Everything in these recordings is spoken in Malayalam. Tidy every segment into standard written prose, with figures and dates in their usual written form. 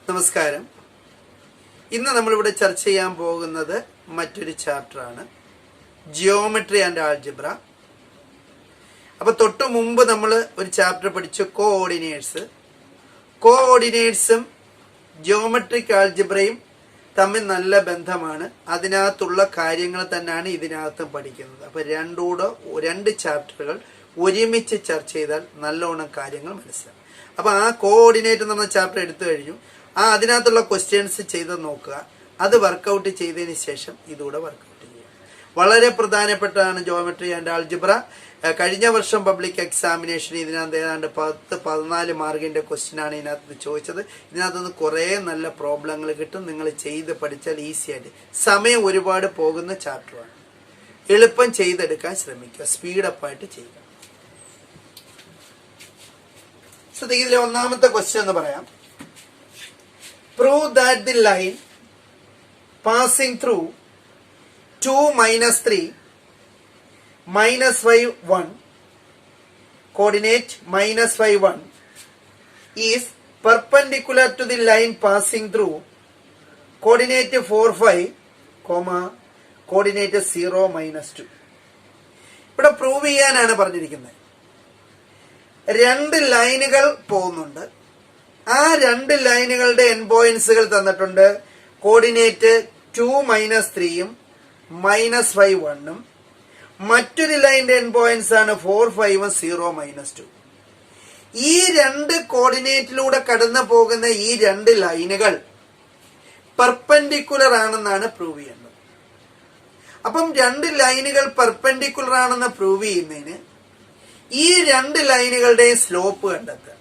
നമസ്കാരം. ഇന്ന് നമ്മളിവിടെ ചർച്ച ചെയ്യാൻ പോകുന്നത് മറ്റൊരു ചാപ്റ്ററാണ്, ജിയോമെട്രി ആൻഡ് ആൾജിബ്ര. അപ്പോൾ തൊട്ടു മുമ്പ് നമ്മൾ ഒരു ചാപ്റ്റർ പഠിച്ചു, കോഓർഡിനേറ്റ്സും ജിയോമെട്രിക് ആൾജിബ്രയും തമ്മിൽ നല്ല ബന്ധമാണ്. അതിനകത്തുള്ള കാര്യങ്ങൾ തന്നെയാണ് ഇതിനകത്തും പഠിക്കുന്നത്. അപ്പോൾ രണ്ട് ചാപ്റ്ററുകൾ ഒരുമിച്ച് ചർച്ച ചെയ്താൽ നല്ലോണം കാര്യങ്ങൾ മനസ്സിലാവും. അപ്പോൾ ആ കോഓർഡിനേറ്റ് എന്ന് പറഞ്ഞ ചാപ്റ്റർ എടുത്തു കഴിഞ്ഞു. അതിനകത്തുള്ള ക്വസ്റ്റ്യൻസ് ചെയ്ത് നോക്കുക. അത് വർക്കൗട്ട് ചെയ്തതിന് ശേഷം ഇതുകൂടെ വർക്കൗട്ട് ചെയ്യുക. വളരെ പ്രധാനപ്പെട്ടതാണ് ജിയോമെട്രി ആൻഡ് ആൾജിബ്ര. കഴിഞ്ഞ വർഷം പബ്ലിക് എക്സാമിനേഷന് ഇതിനകത്ത് ഏതാണ്ട് 10-14 മാർക്കിന്റെ ക്വസ്റ്റ്യൻ ആണ് ഇതിനകത്ത് ചോദിച്ചത്. ഇതിനകത്തുനിന്ന് കുറേ നല്ല പ്രോബ്ലങ്ങൾ കിട്ടും. നിങ്ങൾ ചെയ്ത് പഠിച്ചാൽ ഈസി ആയിട്ട്. സമയം ഒരുപാട് പോകുന്ന ചാപ്റ്ററാണ്. എളുപ്പം ചെയ്തെടുക്കാൻ ശ്രമിക്കുക, സ്പീഡപ്പായിട്ട് ചെയ്യുക. ഇതിലെ ഒന്നാമത്തെ ക്വസ്റ്റ്യൻ എന്ന് പറയാം, prove that the line passing through 2 - 3 - 5 1 coordinate -5 1 is perpendicular to the line passing through coordinate 4 5 coordinate 0 - 2. ഇവിടെ പ്രൂവ് ചെയ്യാനാണ് പറഞ്ഞിരിക്കുന്നത്. രണ്ട് ലൈനുകൾ പോകുന്നുണ്ട്. ആ രണ്ട് ലൈനുകളുടെ എൻ പോയിന്റ്സുകൾ തന്നിട്ടുണ്ട്. കോർഡിനേറ്റ് 2 - 3 -5 1 മറ്റൊരു ലൈനിന്റെ എൻ പോയിന്റ്സ് ആണ് 4 5 0 - 2. ഈ രണ്ട് കോർഡിനേറ്റിലൂടെ കടന്നു പോകുന്ന ഈ രണ്ട് ലൈനുകൾ പെർപെൻഡിക്കുലർ ആണെന്നാണ് പ്രൂവ് ചെയ്യുന്നത്. അപ്പം രണ്ട് ലൈനുകൾ പെർപെൻഡിക്കുലർ ആണെന്ന് പ്രൂവ് ചെയ്യുന്നതിന് ഈ രണ്ട് ലൈനുകളുടെ സ്ലോപ്പ് കണ്ടെത്തുക.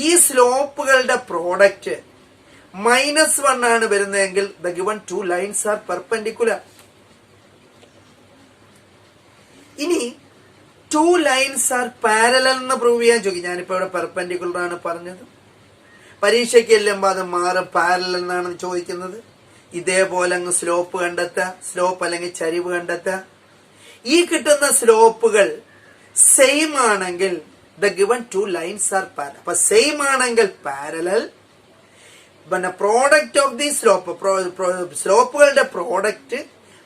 ഈ സ്ലോപ്പുകളുടെ പ്രോഡക്റ്റ് -1 ആണ് വരുന്നതെങ്കിൽ the given two lines are perpendicular. ഇനി 2 lines are parallel എന്ന് പ്രൂവ് ചെയ്യാൻ ചോദിക്കും. ഞാനിപ്പോ ഇവിടെ പെർപെൻഡിക്കുലർ ആണ് പറഞ്ഞത്. പരീക്ഷയ്ക്ക് എല്ലാം അത് മാറും, പാരലൽ എന്നാണ് ചോദിക്കുന്നത്. ഇതേപോലെ അങ്ങ് സ്ലോപ്പ് കണ്ടെത്തുക, സ്ലോപ്പ് അല്ലെങ്കിൽ ചരിവ് കണ്ടെത്തുക. ഈ കിട്ടുന്ന സ്ലോപ്പുകൾ സെയിം ആണെങ്കിൽ the given two lines are parallel. അപ്പൊ സെയിം ആണെങ്കിൽ പാരലൽ. പിന്നെ പ്രോഡക്റ്റ് ഓഫ് ദി സ്ലോപ്പുകളുടെ പ്രോഡക്റ്റ്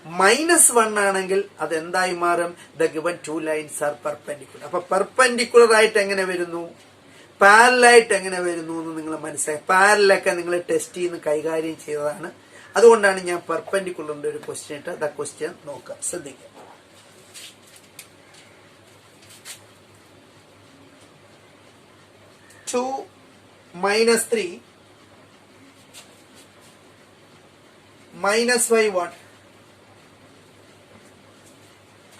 -1 ആണെങ്കിൽ അത് എന്തായി മാറും? the given two lines are perpendicular. അപ്പൊ പെർപെൻഡിക്കുലർ ആയിട്ട് എങ്ങനെ വരുന്നു, പാരലൽ ആയിട്ട് എങ്ങനെ വരുന്നു എന്ന് നിങ്ങൾ മനസ്സിലാക്കി. പാരലൊക്കെ നിങ്ങൾ ടെസ്റ്റ് ചെയ്യുന്ന കൈകാര്യം ചെയ്തതാണ്. അതുകൊണ്ടാണ് ഞാൻ പെർപെൻഡിക്കുലറിന്റെ ഒരു ക്വസ്റ്റ്യൻ ഇട്ട് ദ ക്വസ്റ്റ്യൻ നോക്കാം, ശ്രദ്ധിക്കുക. -2 - 3 -5 1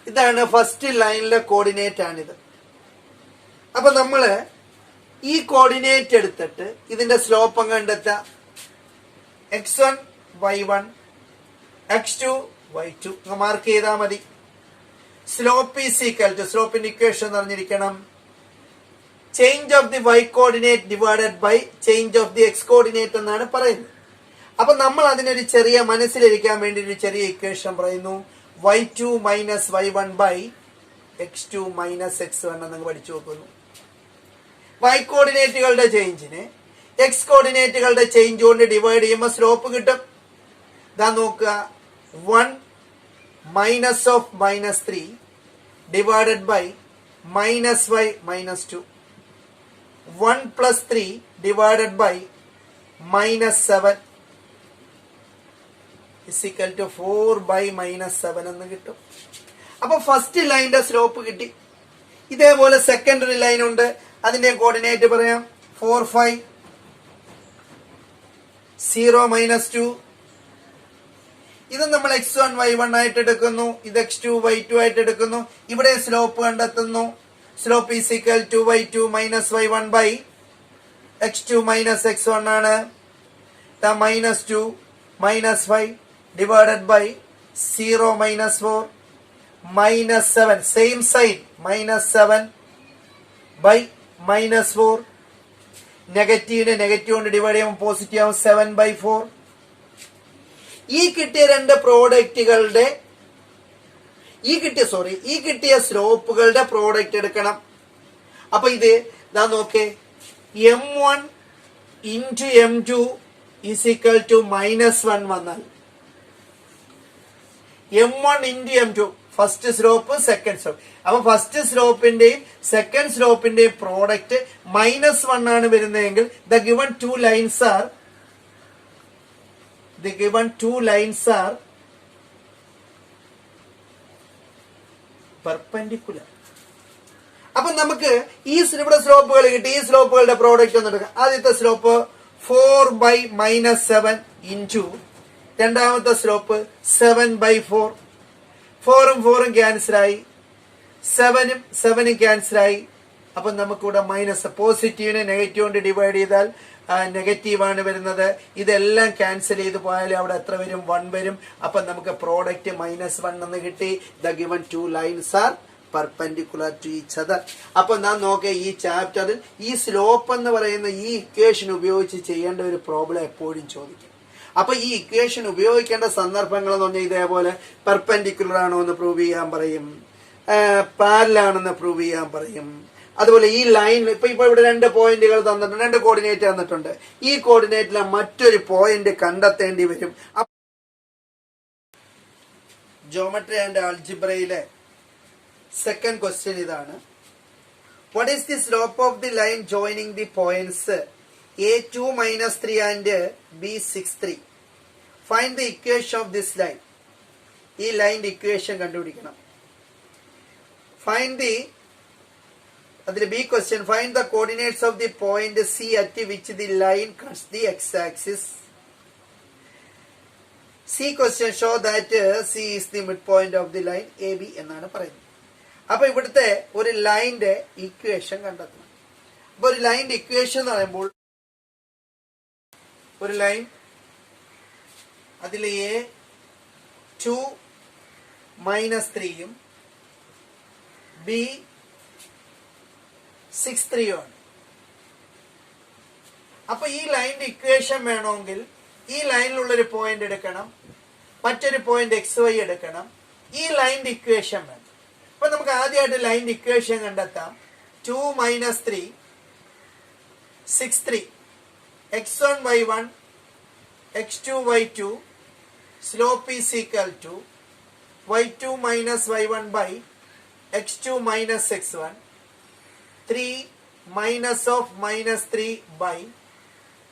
ഇതാണ് ഫസ്റ്റ് ലൈനിലെ കോർഡിനേറ്റ് ആണിത്. അപ്പൊ നമ്മള് ഈ കോർഡിനേറ്റ് എടുത്തിട്ട് ഇതിന്റെ സ്ലോപ്പ് അങ്ങ് കണ്ടെത്താം. x1 y1 x2 y2 mark ചെയ്താൽ മതി. സ്ലോപ്പ് ഈസ് ഈക്വൽ ടു, സ്ലോപ്പിന്റെ ഇക്വേഷൻ എന്ന് പറഞ്ഞിരിക്കണം, change of the y coordinate divided by change of the x coordinate എന്നാണ് പറയുന്നത്. അപ്പൊ നമ്മൾ അതിനൊരു ചെറിയ മനസ്സിലിരിക്കാൻ വേണ്ടി ഒരു ചെറിയ ഇക്വേഷൻ പറയുന്നു. y2 - y1 by x2 - x1 എന്നങ്ങ് പഠിച്ചു നോക്കുന്നു. y കോർഡിനേറ്റുകളുടെ ചേഞ്ചിനെ x കോർഡിനേറ്റുകളുടെ ചേഞ്ച് കൊണ്ട് ഡിവൈഡ് ചെയ്യുമ്പോൾ സ്ലോപ്പ് കിട്ടും. ഇതാ നോക്കുക, 1 minus of -3 divided by -5 - 2 1 + 3 divided by -7 is equal to 4 by -7 എന്ന് കിട്ടും. അപ്പൊ ഫസ്റ്റ് ലൈനിന്റെ സ്ലോപ്പ് കിട്ടി. ഇതേപോലെ സെക്കൻഡറി ലൈൻ ഉണ്ട്, അതിന്റെ കോർഡിനേറ്റ് പറയാം. 4 5 0 - 2. ഇത് നമ്മൾ x1 y1 ആയിട്ട് എടുക്കുന്നു, ഇത് x2 y2 ആയിട്ട് എടുക്കുന്നു. ഇവിടെ സ്ലോപ്പ് കണ്ടെത്തുന്നു. Slope is equal to y2 - y1 by x2 - x1 ആണ്. -2 -5 divided by 0 - 4 -7 same sign -7 by -4. നെഗറ്റീവിനെ നെഗറ്റീവ് കൊണ്ട് ഡിവൈഡ് ചെയ്യുമ്പോൾ പോസിറ്റീവ് ആവും, 7/4. ഈ കിട്ടിയ രണ്ട് പ്രോഡക്റ്റുകളുടെ ഈ കിട്ടിയ സ്ലോപ്പുകളുടെ പ്രോഡക്റ്റ് എടുക്കണം. അപ്പൊ ഇത് നോക്കേ, m1 into m2 is equal to -1 വന്നാൽ m1 into m2 first slope second slope. അപ്പൊ ഫസ്റ്റ് സ്ലോപ്പിന്റെയും സെക്കൻഡ് സ്ലോപ്പിന്റെയും പ്രോഡക്റ്റ് -1 ആണ് വരുന്നതെങ്കിൽ the given two lines are perpendicular. അപ്പൊ നമുക്ക് ഇവിടെ സ്ലോപ്പുകൾ കിട്ടി. ഈ സ്ലോപ്പുകളുടെ പ്രോഡക്റ്റ് ഒന്ന് എടുക്കാം. ആദ്യത്തെ സ്ലോപ്പ് 4/-7 ഇൻറ്റു രണ്ടാമത്തെ സ്ലോപ്പ് 7/4. 4ഉം 4ഉം ക്യാൻസലായി, 7ഉം ക്യാൻസലായി. അപ്പൊ നമുക്കിവിടെ മൈനസ്. പോസിറ്റീവിനെ നെഗറ്റീവ് കൊണ്ട് ഡിവൈഡ് ചെയ്താൽ നെഗറ്റീവ് ആണ് വരുന്നത്. ഇതെല്ലാം ക്യാൻസൽ ചെയ്ത് പോയാൽ അവിടെ എത്ര വരും? 1 വരും. അപ്പൊ നമുക്ക് പ്രോഡക്റ്റ് -1 എന്ന് കിട്ടി. The given two lines are perpendicular to each other. അപ്പൊ നാം നോക്കിയ ഈ ചാപ്റ്ററിൽ ഈ സ്ലോപ്പ് എന്ന് പറയുന്ന ഈ ഇക്വേഷൻ ഉപയോഗിച്ച് ചെയ്യേണ്ട ഒരു പ്രോബ്ലം എപ്പോഴും ചോദിക്കും. അപ്പൊ ഈ ഇക്വേഷൻ ഉപയോഗിക്കേണ്ട സന്ദർഭങ്ങൾ എന്ന് പറഞ്ഞാൽ ഇതേപോലെ പെർപെൻഡിക്കുലർ ആണോ എന്ന് പ്രൂവ് ചെയ്യാൻ പറയും, പാരലൽ ആണെന്ന് പ്രൂവ് ചെയ്യാൻ പറയും. അതുപോലെ ഈ ലൈൻ ഇപ്പൊ ഇവിടെ 2 പോയിന്റുകൾ തന്നിട്ടുണ്ട്, 2 കോർഡിനേറ്റ് തന്നിട്ടുണ്ട്. ഈ കോർഡിനേറ്റിലെ മറ്റൊരു പോയിന്റ് കണ്ടെത്തേണ്ടി വരും. ജോമെട്രി ആൻഡ് ആൾജിബ്രയിലെ സെക്കൻഡ് ക്വസ്റ്റ്യൻ ഇതാണ്. What is the slope of the line joining the points a2-3 and b6-3? Find the equation of this line. ഈ ലൈനിന്റെ ഇക്വേഷൻ കണ്ടുപിടിക്കണം. അതിൽ B question, find the coordinates of the point C at which the line cuts the X axis. C question, show that C is the mid point of the line A B എന്നാണ് പറയുന്നത്. അപ്പൊ ഇവിടുത്തെ ഒരു ലൈനിന്റെ ഇക്വേഷൻ കണ്ടെത്തണം. അപ്പൊ ഒരു ലൈനിന്റെ ഇക്വേഷൻ എന്ന് പറയുമ്പോൾ ഒരു ലൈൻ അതിൽ a2-3 b6-3 ആണ്. അപ്പൊ ഈ ലൈനിന്റെ ഇക്വേഷൻ വേണമെങ്കിൽ ഈ ലൈനിലുള്ളൊരു പോയിന്റ് എടുക്കണം, മറ്റൊരു പോയിന്റ് XY എടുക്കണം. ഈ ലൈനിന്റെ ഇക്വേഷൻ വേണം. അപ്പൊ നമുക്ക് ആദ്യമായിട്ട് ലൈനിന്റെ ഇക്വേഷൻ കണ്ടെത്താം. 2-3 6-3 x1y1 x2y2 slope is equal to y2 minus y1 by x2 minus x1. 3 minus of minus 3 by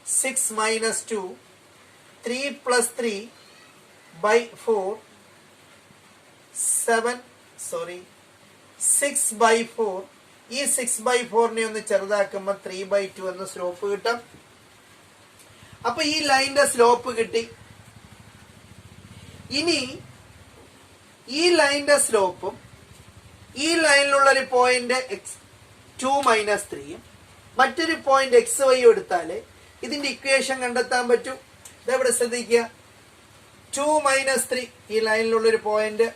6 minus 2. 3 plus 3 by 4. 6/4. ഈ 6/4 ഒന്ന് ചെറുതാക്കുമ്പോൾ 3/2 എന്ന സ്ലോപ്പ് കിട്ടും. അപ്പൊ ഈ ലൈനിന്റെ സ്ലോപ്പ് കിട്ടി. ഇനി ഈ ലൈനിന്റെ സ്ലോപ്പും ഈ ലൈനിലുള്ള ഒരു പോയിന്റ് 2-3 മറ്റൊരു പോയിന്റ് XY എടുത്താല് ഇതിന്റെ ഇക്വേഷൻ കണ്ടെത്താൻ പറ്റും. ഇതെവിടെ ശ്രദ്ധിക്കുക. 2-3 ഈ ലൈനിലുള്ള ഒരു പോയിന്റ്,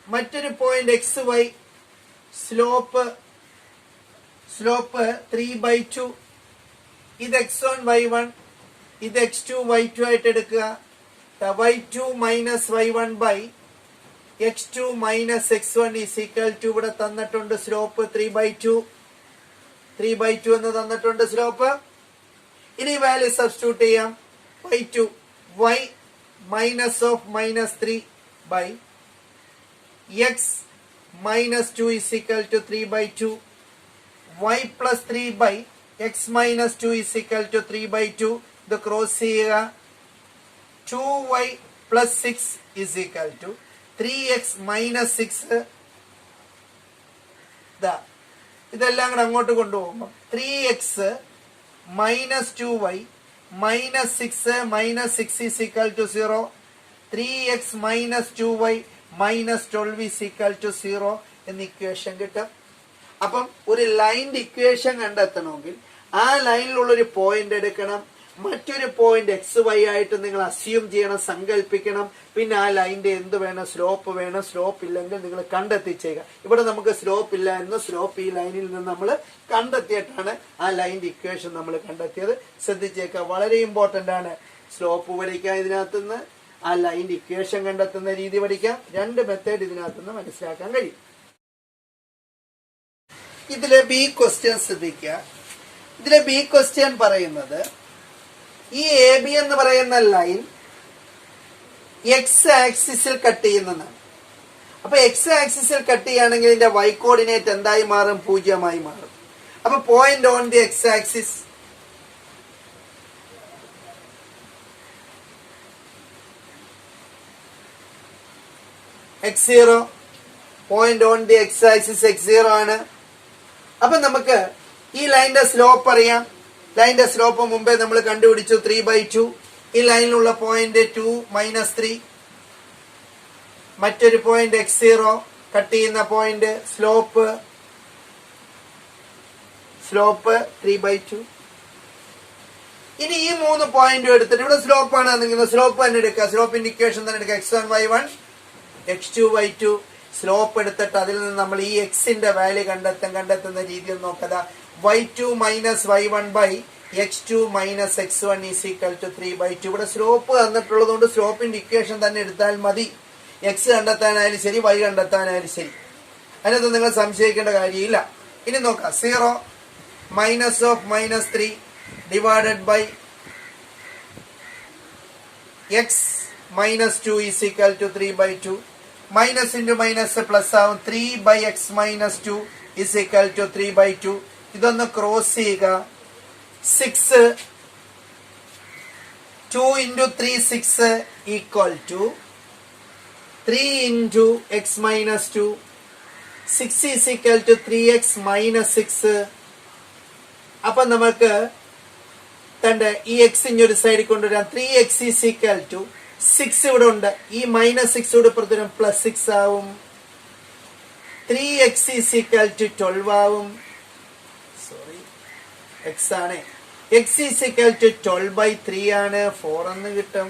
മറ്റൊരു പോയിന്റ് XY, സ്ലോപ്പ് 3/2. ഇത് x1 y1, ഇത് x2 y2 ആയിട്ട് എടുക്കുക. y2 minus y1 by x2 minus x1 is equal to ഇവിടെ തന്നിട്ടുണ്ട് സ്ലോപ്പ് 3/2 എന്ന് തന്നിട്ടുണ്ട് സ്ലോപ്പ്. ഇനി വാല്യൂ സബ്സ്റ്റിറ്റ്യൂട്ട് ചെയ്യാം. y2 y minus of minus 3 by x minus 2 is equal to 3/2. y plus 3 by x minus 2 is equal to 3/2. ഇത് ക്രോസ് ചെയ്യുക. 2y plus 6 is equal to 3x minus 6. ഇതെല്ലാം കൂടെ അങ്ങോട്ട് കൊണ്ടുപോകുമ്പോൾ 3x minus 2y minus 6 minus 6 is equal to 0. 3x minus 2y minus 12 is equal to 0 എന്ന ഇക്വേഷൻ കിട്ടും. അപ്പം ഒരു ലൈനിന്റെ ഇക്വേഷൻ കണ്ടെത്തണമെങ്കിൽ ആ ലൈനിലുള്ളൊരു പോയിന്റ് എടുക്കണം, മറ്റൊരു പോയിന്റ് XY ആയിട്ട് നിങ്ങൾ അസ്യൂം ചെയ്യണം, സങ്കല്പിക്കണം. പിന്നെ ആ ലൈനിന്റെ എന്ത് വേണം? സ്ലോപ്പ് വേണം. സ്ലോപ്പ് ഇല്ലെങ്കിൽ നിങ്ങൾ കണ്ടെത്തിച്ചേക്കുക. ഇവിടെ നമുക്ക് സ്ലോപ്പ് ഇല്ലായിരുന്നു. സ്ലോപ്പ് ഈ ലൈനിൽ നിന്ന് നമ്മൾ കണ്ടെത്തിയിട്ടാണ് ആ ലൈനിന്റെ ഇക്വേഷൻ നമ്മൾ കണ്ടെത്തിയത്. ശ്രദ്ധിച്ചേക്കുക, വളരെ ഇമ്പോർട്ടന്റ് ആണ്. സ്ലോപ്പ് പഠിക്കാം, ഇതിനകത്തുനിന്ന് ആ ലൈനിന്റെ ഇക്വേഷൻ കണ്ടെത്തുന്ന രീതി പഠിക്കാം. 2 മെത്തേഡ് ഇതിനകത്തുനിന്ന് മനസ്സിലാക്കാൻ കഴിയും. ഇതിലെ ബി ക്വസ്റ്റ്യൻ ശ്രദ്ധിക്കുക. ഇതിലെ ബി ക്വസ്റ്റ്യൻ പറയുന്നത് ഈ എ ബി എന്ന് പറയുന്ന ലൈൻ എക്സ് ആക്സിസിൽ കട്ട് ചെയ്യുന്നതാണ്. അപ്പൊ എക്സ് ആക്സിസിൽ കട്ട് ചെയ്യുകയാണെങ്കിൽ ഇതിന്റെ വൈ കോർഡിനേറ്റ് എന്തായി മാറും? 0 മാറും. അപ്പൊ point on the X axis x0, point on the X axis x0 ആണ്. അപ്പൊ നമുക്ക് ഈ ലൈനിന്റെ സ്ലോപ്പ് അറിയാം. ലൈനിന്റെ സ്ലോപ്പ് മുമ്പേ നമ്മൾ കണ്ടുപിടിച്ചു 3/2. ഈ ലൈനിലുള്ള പോയിന്റ് 2 - 3. മറ്റൊരു പോയിന്റ് x0 കട്ട് ചെയ്യുന്ന പോയിന്റ് സ്ലോപ്പ് 3/2. ഇനി ഈ 3 പോയിന്റും എടുത്തിട്ട് ഇവിടെ സ്ലോപ്പ് ആണ് നിൽക്കുന്നത്. സ്ലോപ്പ് തന്നെ എടുക്കുക. സ്ലോപ്പിന്റെ ഇക്വേഷൻ തന്നെ എടുക്കുക. x1 y1 x2 y2. Slope എടുത്തിട്ട് അതിൽ നിന്ന് നമ്മൾ ഈ എക്സിന്റെ വാല്യൂ കണ്ടെത്തുന്ന രീതിയിൽ നോക്കുക. y2 - y1 x2 - x1 = 3/2. ഇവിടെ സ്ലോപ്പ് തന്നിട്ടുള്ളത് കൊണ്ട് സ്ലോപ്പിന്റെ ഇക്വേഷൻ തന്നെ എടുത്താൽ മതി. എക്സ് കണ്ടെത്താനായാലും ശരി, വൈ കണ്ടെത്താനായാലും ശരി. അതിനകത്ത് നിങ്ങൾ സംശയിക്കേണ്ട കാര്യമില്ല. ഇനി നോക്കാം. 0 -(-3) divided by x - 2 = 3/2. Minus into minus plus ആവും. 3/x - 2 = 3/2. ഇതൊന്ന് ക്രോസ് ചെയ്യുക. 6 2 × 3 6 = 3 × x - 2. 6 = 3x - 6. അപ്പൊ നമുക്ക് ഈ എക്സ് ഇഞ്ഞൊരു സൈഡിൽ കൊണ്ടുവരാം. 3x = 6 ഇവിടെ ഉണ്ട്. ഈ -6 കൂടെ പ്രതരം +6 ആവും. 3x = 12 ആവും. സോറി, x ആണ്. x = 12/3 ആണ്. 4 എന്ന് കിട്ടും.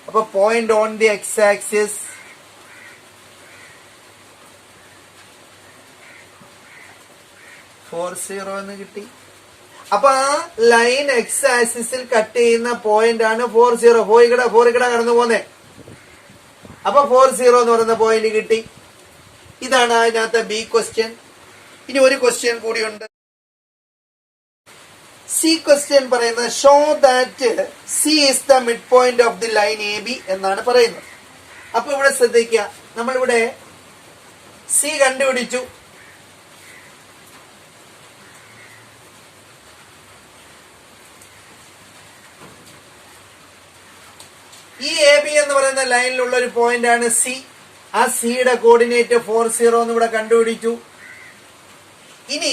അപ്പൊ point on the X axis എന്ന് കിട്ടി. അപ്പൊ ആ ലൈൻ എക്സ് ആക്സിസിൽ കട്ട് ചെയ്യുന്ന പോയിന്റ് ആണ് 40. 4 കടന്നു പോന്നേ. അപ്പൊ 40 എന്ന് പറയുന്ന പോയിന്റ് കിട്ടി. ഇതാണ് അതിനകത്ത് ബി ക്വസ്റ്റ്യൻ. ഇനി ഒരു ക്വസ്റ്റ്യൻ കൂടിയുണ്ട്. സി ക്വസ്റ്റ്യൻ പറയുന്നത് show that C is the mid point of the line A B എന്നാണ് പറയുന്നത്. അപ്പൊ ഇവിടെ ശ്രദ്ധിക്കുക. നമ്മളിവിടെ സി കണ്ടുപിടിച്ചു. ഈ എ ബി എന്ന് പറയുന്ന ലൈനിലുള്ള ഒരു പോയിന്റ് ആണ് സി. ആ സിയുടെ കോർഡിനേറ്റ് 40 എന്ന് ഇവിടെ കണ്ടുപിടിച്ചു. ഇനി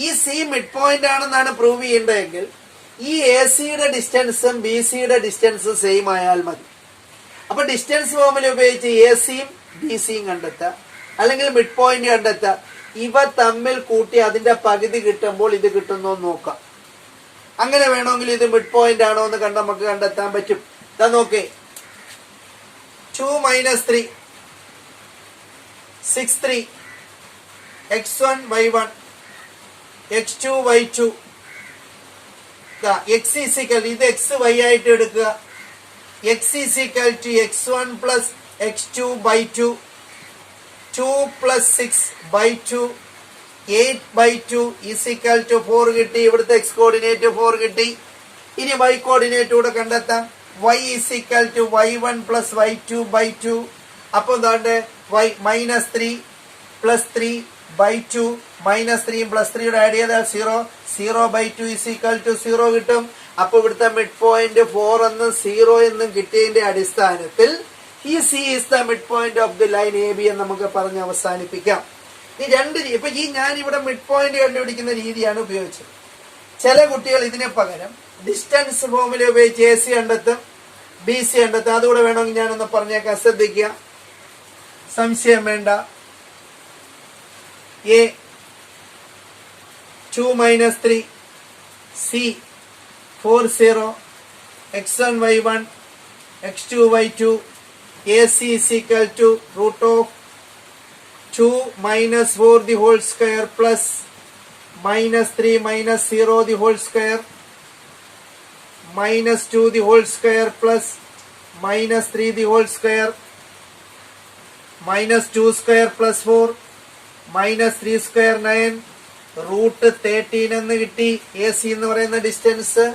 ഈ സി മിഡ് പോയിന്റ് ആണെന്നാണ് പ്രൂവ് ചെയ്യേണ്ടതെങ്കിൽ ഈ എ സിയുടെ ഡിസ്റ്റൻസും ബി സിയുടെ ഡിസ്റ്റൻസും സെയിം ആയാൽ മതി. അപ്പൊ ഡിസ്റ്റൻസ് ഫോർമുല ഉപയോഗിച്ച് എ സിയും ബി സിയും കണ്ടെത്താം, അല്ലെങ്കിൽ മിഡ് പോയിന്റ് കണ്ടെത്താം. ഇവ തമ്മിൽ കൂട്ടി അതിന്റെ പകുതി കിട്ടുമ്പോൾ ഇത് കിട്ടുന്നോ നോക്കാം. അങ്ങനെ വേണമെങ്കിൽ ഇത് മിഡ് പോയിന്റ് ആണോ എന്ന് നമുക്ക് കണ്ടെത്താൻ പറ്റും. ഇതാ നോക്കേ. 2 - 3 6 3 x1 y1 x2 y2. x ഇത് x y ആയിട്ട് എടുക്കുക. x = x1 + x2/2. 2 + 6/2 8/2 = 4 കിട്ടി. ഇവിടുത്തെ x കോർഡിനേറ്റ് 4 കിട്ടി. ഇനി y കോർഡിനേറ്റ് കൂടെ കണ്ടെത്താം. y = y1 + y2/2. അപ്പൊ എന്താണ്ട് y -3 + 3/2 -3 + 3 ആഡ് ചെയ്താൽ 0. 0/2 = 0 കിട്ടും. അപ്പൊ ഇവിടുത്തെ മിഡ് പോയിന്റ് 4 എന്നും 0 എന്നും കിട്ടിയതിന്റെ അടിസ്ഥാനത്തിൽ ഈ C is the mid point of the line A B എന്ന് നമുക്ക് പറഞ്ഞ് അവസാനിപ്പിക്കാം. ഇപ്പൊ ഞാൻ ഇവിടെ മിഡ് പോയിന്റ് കണ്ടുപിടിക്കുന്ന രീതിയാണ് ഉപയോഗിച്ചത്. ചില കുട്ടികൾ ഇതിന് പകരം ഡിസ്റ്റൻസ് ഫോർമുല ഉപയോഗിച്ച് എ സി കണ്ടെത്തും, ബി സി കണ്ടെത്തും. അതുകൂടെ വേണമെങ്കിൽ ഞാനൊന്ന് പറഞ്ഞേക്കാം. ശ്രദ്ധിക്കുക, സംശയം വേണ്ട. A 2 - 3 C 40 x1 y1 x2 y2 AC = √2 - 4 the whole square plus -3 - 0 the whole square -2 the whole square plus -3 the whole square -2 square plus 4 -3 square 9 √13 എന്ന് കിട്ടി. എ സി എന്ന് പറയുന്ന ഡിസ്റ്റൻസ്.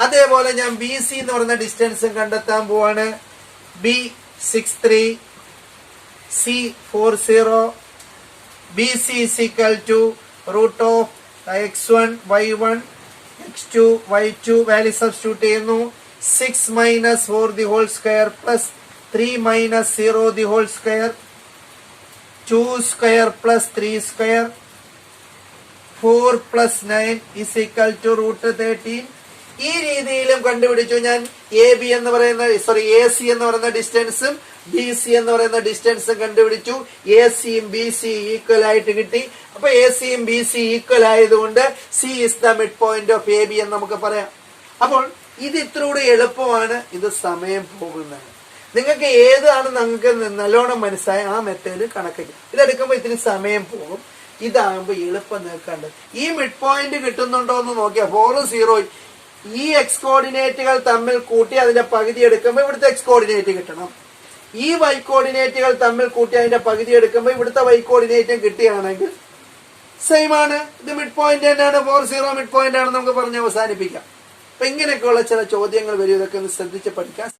അതേപോലെ ഞാൻ ബി സി എന്ന് പറയുന്ന ഡിസ്റ്റൻസും കണ്ടെത്താൻ പോവാണ്. B 63, C 40. B C is equal to √x1 y1 x2 y2 value substitute ചെയ്യുന്നു. 6 - 4 the whole square plus 3 - 0 the whole square, 2 square plus 3 square, 4 plus 9 is equal to √13. ഈ രീതിയിലും കണ്ടുപിടിച്ചു ഞാൻ. എ ബി എന്ന് പറയുന്ന എ സി എന്ന് പറയുന്ന ഡിസ്റ്റൻസും ബി സി എന്ന് പറയുന്ന ഡിസ്റ്റൻസും കണ്ടുപിടിച്ചു. എ സിയും ബി സി ഈക്വൽ ആയിട്ട് കിട്ടി. അപ്പൊ എ സിയും ബി സി ഈക്വൽ ആയതുകൊണ്ട് C is the mid point of A B എന്ന് നമുക്ക് പറയാം. അപ്പോൾ ഇത് ഇത്രൂടെ എളുപ്പമാണ്. ഇത് സമയം പോകുന്നത്. നിങ്ങൾക്ക് ഏതാണ് നിങ്ങൾക്ക് നല്ലോണം മനസ്സിലായ ആ മെത്തേഡ് കണക്കില്ല. ഇതെടുക്കുമ്പോൾ ഇത്തിരി സമയം പോകും. ഇതാകുമ്പോൾ എളുപ്പം നിൽക്കേണ്ടത്. ഈ മിഡ് പോയിന്റ് കിട്ടുന്നുണ്ടോ എന്ന് നോക്കിയാൽ 4 0 ഈ എക്സ് കോർഡിനേറ്റുകൾ തമ്മിൽ കൂട്ടി അതിന്റെ പകുതി എടുക്കുമ്പോൾ ഇവിടുത്തെ എക്സ് കോർഡിനേറ്റ് കിട്ടണം. ഈ വൈ കോർഡിനേറ്റുകൾ തമ്മിൽ കൂട്ടി അതിന്റെ പകുതി എടുക്കുമ്പോൾ ഇവിടുത്തെ വൈ കോർഡിനേറ്റും കിട്ടുകയാണെങ്കിൽ സെയിം ആണ്. ഇത് മിഡ് പോയിന്റ് തന്നെയാണ്. 4 0 മിഡ് പോയിന്റ് ആണ് നമുക്ക് പറഞ്ഞ് അവസാനിപ്പിക്കാം. അപ്പൊ ഇങ്ങനെയൊക്കെയുള്ള ചില ചോദ്യങ്ങൾ വരും. ഇതൊക്കെ ഒന്ന് ശ്രദ്ധിച്ച് പഠിക്കാം.